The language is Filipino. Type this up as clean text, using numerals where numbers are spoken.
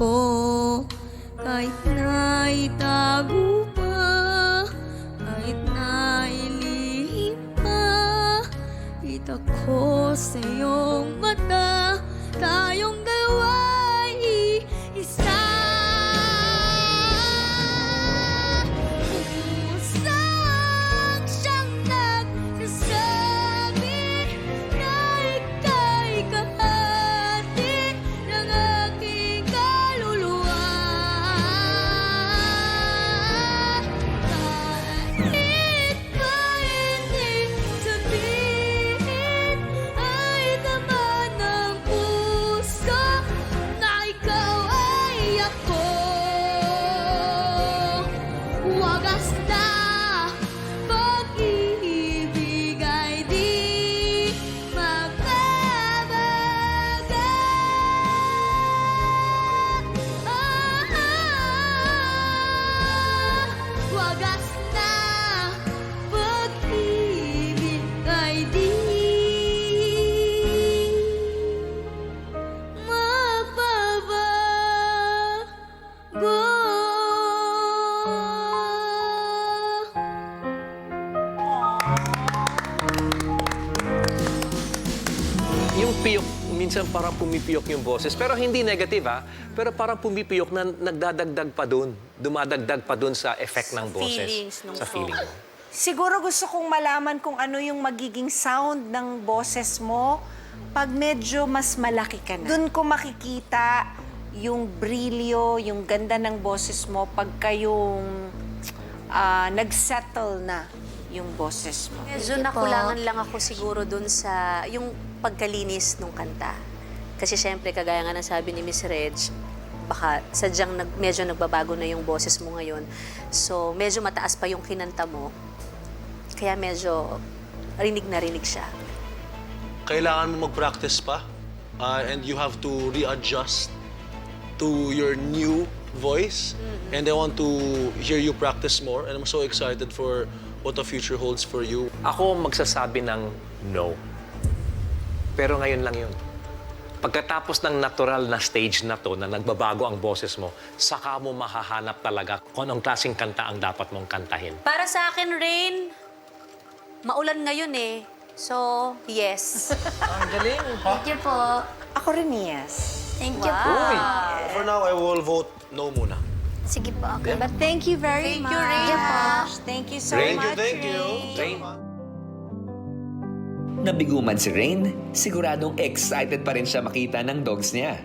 ko. Kahit na itago pa, kahit na ilihim pa, kita ko sa iyong mata, tayong dalawa ay isa. Pumusang siyang nagsasabi na ika'y kahati ng aking kaluluwa. Kahit pa hindi sabihin ay tama ng puso na ikaw ay ako. Wagas na pag-ibig ay di magbabago. Wagas na pag-ibig ay di Yung piyok, minsan parang pumipiyok yung boses. Pero hindi negative, ha? Pero parang pumipiyok na nagdadagdag pa dun. Dumadagdag pa dun sa effect ng boses. Feelings nung Sa feeling mo. Siguro gusto kong malaman kung ano yung magiging sound ng boses mo pag medyo mas malaki ka na. Doon ko makikita yung brilyo, yung ganda ng boses mo pagka yung nag-settle na yung boses mo. Medyo nakulangan lang ako siguro dun sa yung pagkalinis ng kanta. Kasi syempre, kagaya nga ng sabi ni Miss Reg, baka sadyang medyo nagbabago na yung boses mo ngayon. So, medyo mataas pa yung kinanta mo. Kaya medyo rinig na rinig siya. Kailangan mo mag-practice pa and you have to readjust to your new voice. And I want to hear you practice more. And I'm so excited for what the future holds for you. Ako magsasabi ng no. Pero ngayon lang yun. Pagkatapos ng natural na stage na to, na nagbabago ang boses mo, saka mo mahahanap talaga kung anong klaseng kanta ang dapat mong kantahin. Para sa akin, Rain, maulan ngayon eh. So, yes. Thank you po. Ako rin, yes. Thank you Wow. po. For now, I will vote no muna. Sige po, okay. But thank you very Thank much. you, Rain. Thank you so Rain, much, Thank you. Rain. Nabigo man si Rain, siguradong excited pa rin siya makita ng dogs niya.